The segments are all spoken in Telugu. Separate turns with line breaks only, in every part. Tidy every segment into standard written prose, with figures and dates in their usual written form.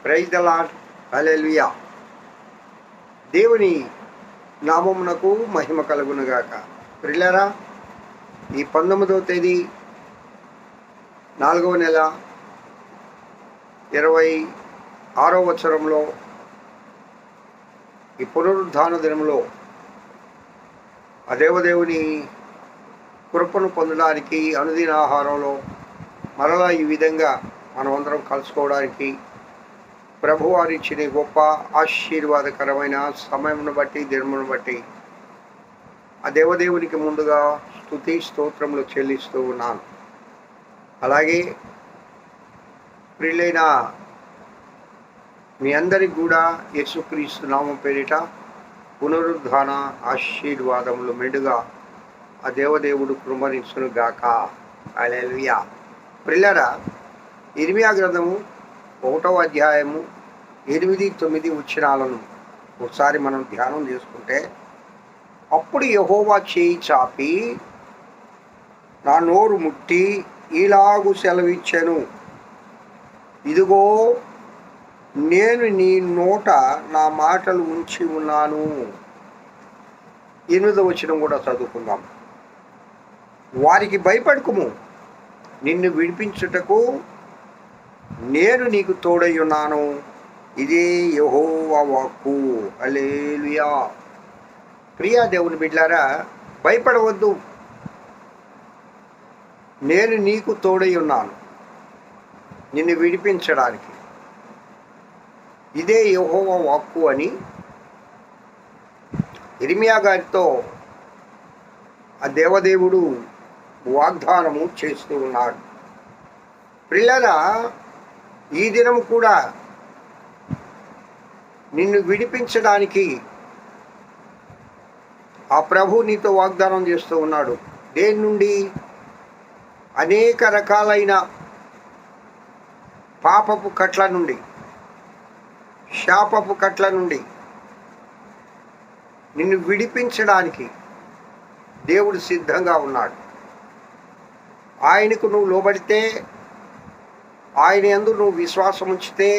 Praise the lord. హల్లెలూయా. దేవుని నామమునకు మహిమ కలుగునుగాక. ప్రియులారా, ఈ 19వ తేదీ 4వ నెల 26వ వత్సరంలో ఈ పునరుద్ధాన దినంలో ఆ దేవదేవుని కృపను పొందడానికి అనుదిన ఆహారంలో మరలా ఈ విధంగా మనమందరం కలుసుకోవడానికి ప్రభువారు ఇచ్చిన గొప్ప ఆశీర్వాదకరమైన సమయమును బట్టి దినమును బట్టి ఆ దేవదేవునికి ముందుగా స్తుతి స్తోత్రములు చెల్లిస్తూ ఉన్నాను. అలాగే ప్రియులైన మీ అందరికి కూడా యేసుక్రీస్తు నామం పేరిట పునరుద్ధాన ఆశీర్వాదములు మెండుగా ఆ దేవదేవుడు కృమరించును గాక. హల్లెలూయా. ప్రియులారా, ఇర్మియా గ్రంథము 1వ అధ్యాయము 8-9 వచనాలను ఒకసారి మనం ధ్యానం చేసుకుంటే, అప్పుడు యెహోవా చేయి చాపి నా నోరు ముట్టి ఇలాగు సెలవిచ్చెను, ఇదిగో నేను నీ నోట నా మాటలు ఉంచి ఉన్నాను. 8వ వచనం కూడా చదువుకుందాం. వారికి భయపడకుము, నిన్ను విడిపించుటకు నేను నీకు తోడై ఉన్నాను. ఇదే యెహోవా వాక్కు. హల్లెలూయా. ప్రియా దేవుని బిడ్డలారా, భయపడవద్దు, నేను నీకు తోడై ఉన్నాను నిన్ను విడిపించడానికి. ఇదే యెహోవా వాక్కు అని ఇర్మియా గారితో ఆ దేవదేవుడు వాగ్దానము చేస్తూ ఉన్నాడు. ప్రియులారా, ఈ దినం కూడా నిన్ను విడిపించడానికి ఆ ప్రభు నీతో వాగ్దానం చేస్తూ ఉన్నాడు. దేని నుండి? అనేక రకాలైన పాపపు కట్ల నుండి, శాపపు కట్ల నుండి నిన్ను విడిపించడానికి దేవుడు సిద్ధంగా ఉన్నాడు. ఆయనకు నువ్వు లోబడితే, ఆయన యందు నువ్వు విశ్వాసం ఉంచితే,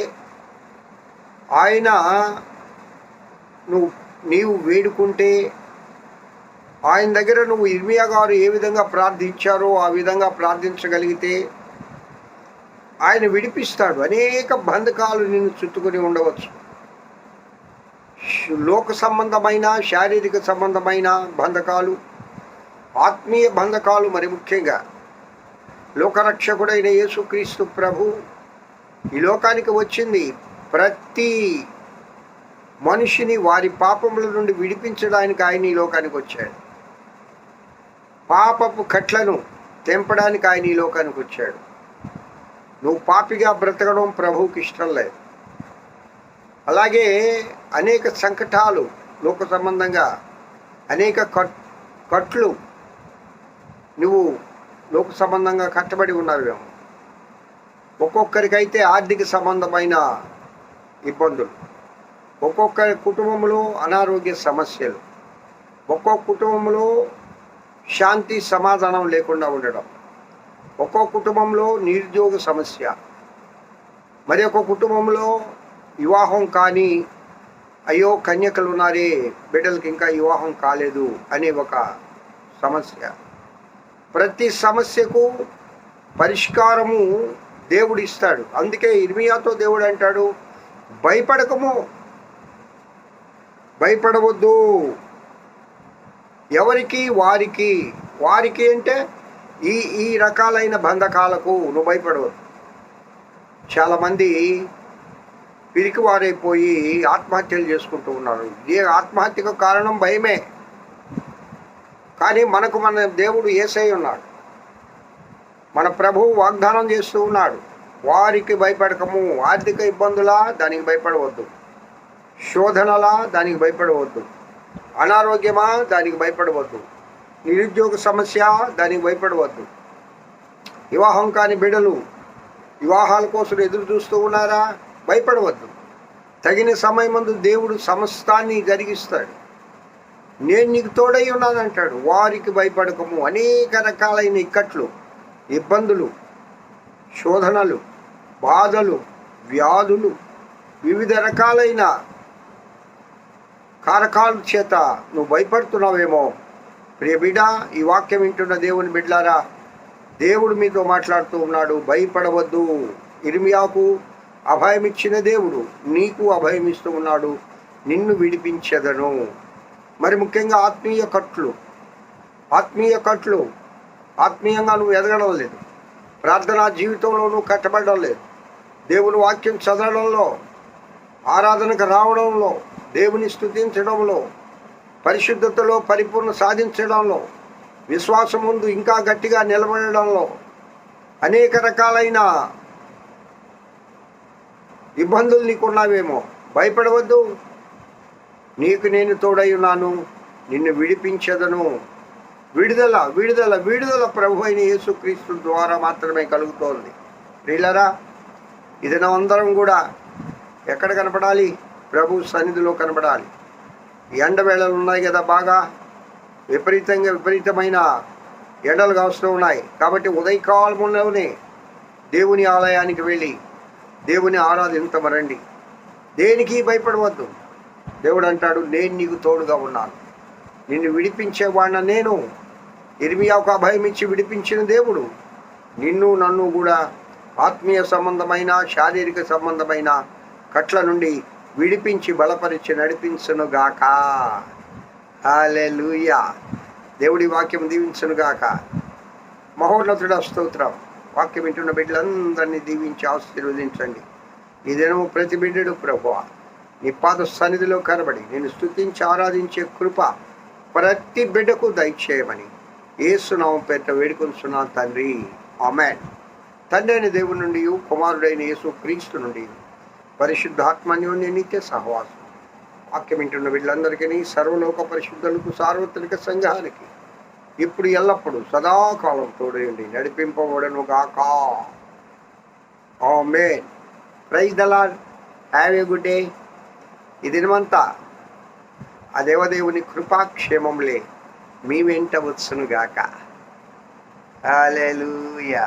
నీవు వేడుకుంటే, ఆయన దగ్గర నువ్వు ఇర్మియా గారు ఏ విధంగా ప్రార్థించారో ఆ విధంగా ప్రార్థించగలిగితే ఆయన విడిపిస్తాడు. అనేక బంధకాలు నిన్ను చుట్టుకొని ఉండవచ్చు. లోక సంబంధమైన, శారీరక సంబంధమైన బంధకాలు, ఆత్మీయ బంధకాలు, మరి ముఖ్యంగా లోకరక్షకుడైన యేసుక్రీస్తు ప్రభు ఈ లోకానికి వచ్చింది ప్రతి మనిషిని వారి పాపముల నుండి విడిపించడానికి ఆయన ఈ లోకానికి వచ్చాడు. పాపపు కట్లను తెంపడానికి ఆయన ఈ లోకానికి వచ్చాడు. నువ్వు పాపిగా బ్రతకడం ప్రభువుకి ఇష్టం లేదు. అలాగే అనేక సంకటాలు, లోక సంబంధంగా అనేక కట్లు నువ్వు లోక సంబంధంగా కట్టబడి ఉన్నావేమో. ఒక్కొక్కరికైతే ఆర్థిక సంబంధమైన ఇబ్బందులు, ఒక్కొక్కరి కుటుంబంలో అనారోగ్య సమస్యలు, ఒక్కొక్క కుటుంబంలో శాంతి సమాధానం లేకుండా ఉండడం, ఒక్కో కుటుంబంలో నిరుద్యోగ సమస్య, మరి ఒక కుటుంబంలో వివాహం కానీ, అయ్యో కన్యకలు ఉన్నారే, బిడ్డలకి ఇంకా వివాహం కాలేదు అనే ఒక సమస్య. ప్రతి సమస్యకు పరిష్కారము దేవుడు ఇస్తాడు. అందుకే ఇర్మియాతో దేవుడు అంటాడు, భయపడకము, భయపడవద్దు. ఎవరికి? వారికి అంటే ఈ రకాలైన బంధకాలకు నువ్వు భయపడవద్దు. చాలామంది పిరికి వారైపోయి ఆత్మహత్యలు చేసుకుంటూ ఉన్నారు. ఏ ఆత్మహత్యకు కారణం భయమే. కానీ మన దేవుడు యేసయ్య ఉన్నాడు. మన ప్రభువు వాగ్దానం చేస్తూ ఉన్నాడు, వారికి భయపడకము. ఆర్థిక ఇబ్బందులా? దానికి భయపడవద్దు. శోధనలా? దానికి భయపడవద్దు. అనారోగ్యమా? దానికి భయపడవద్దు. నిరుద్యోగ సమస్య? దానికి భయపడవద్దు. వివాహం కాని బిడ్డలు వివాహాల కోసం ఎదురు చూస్తూ ఉన్నారా? భయపడవద్దు. తగిన సమయమందు దేవుడు సమస్తాన్ని జరిగిస్తాడు. నేను నీకు తోడై ఉన్నానంటాడు. వారికి భయపడకము. అనేక రకాలైన ఇక్కట్లు, ఇబ్బందులు, శోధనలు, బాధలు, వ్యాధులు, వివిధ రకాలైన కారకాల చేత నువ్వు భయపడుతున్నావేమో. ప్రియ బిడ్డ, ఈ వాక్యం వింటున్న దేవుని బిడ్డలారా, దేవుడు మీతో మాట్లాడుతూ ఉన్నాడు. భయపడవద్దు. ఇర్మియాకు అభయం ఇచ్చిన దేవుడు నీకు అభయం ఇస్తూ ఉన్నాడు. నిన్ను విడిపించెదను. మరి ముఖ్యంగా ఆత్మీయ కట్లు ఆత్మీయంగా నువ్వు ఎదగడం లేదు. ప్రార్థనా జీవితంలో నువ్వు కట్టబడడం లేదు. దేవుని వాక్యం చదవడంలో, ఆరాధనకు రావడంలో, దేవుని స్తుతించడంలో, పరిశుద్ధతలో పరిపూర్ణ సాధించడంలో, విశ్వాసం ముందు ఇంకా గట్టిగా నిలబడడంలో అనేక రకాలైన ఇబ్బందులు నీకున్నావేమో. భయపడవద్దు. నీకు నేను తోడై ఉన్నాను. నిన్ను విడిపించదను. విడుదల విడుదల విడుదల ప్రభు అయిన యేసుక్రీస్తు ద్వారా మాత్రమే కలుగుతోంది. ప్రియులారా, ఇది అందరం కూడా ఎక్కడ కనపడాలి? ప్రభు సన్నిధిలో కనపడాలి. ఎండవేళలు ఉన్నాయి కదా, బాగా విపరీతమైన ఎండలు కాస్తూ ఉన్నాయి. కాబట్టి ఉదయకాలంలోనే దేవుని ఆలయానికి వెళ్ళి దేవుని ఆరాధించమరండి. దేనికి భయపడవద్దు. దేవుడు అంటాడు, నేను నీకు తోడుగా ఉన్నాను, నిన్ను విడిపించేవాడిన నేను. ఇర్మియాకు అభయం ఇచ్చి విడిపించిన దేవుడు నిన్ను నన్ను కూడా ఆత్మీయ సంబంధమైన, శారీరక సంబంధమైన కట్ల నుండి విడిపించి బలపరిచి నడిపించునుగాక. హల్లెలూయా. దేవుడి వాక్యం దీవించునుగాక. మహోన్నతుడ స్తోత్రం. వాక్యం వింటున్న బిడ్డలందరినీ దీవించి ఆశీర్వదించండి. ఈ దినము ప్రతి బిడ్డడు ప్రభువా నీ పాద సన్నిధిలో కనబడి నేను స్తుతించి ఆరాధించే కృప ప్రతి బిడ్డకు దయచేయమని యేసు నామం పేరిట వేడుకొంచున్నాను తండ్రి. ఆమేన్. తండ్రి అయిన దేవుని నుండి, కుమారుడైన యేసు క్రీస్తు నుండి, పరిశుద్ధాత్మన్యోన్య నిత్య సహవాసం వాక్యం వింటున్న వీళ్ళందరికీ, సర్వలోక పరిశుద్ధులకు, సార్వత్రిక సంఘానికి ఇప్పుడు ఎల్లప్పుడు సదాకాలం తోడేయండి, నడిపింపబడను గాక. ఆమేన్. Praise the Lord. Have a good day. ఈ దినమంతా ఆ దేవదేవుని కృపాక్షేమములే మీ వెంట వచ్చునుగాక. హల్లెలూయా.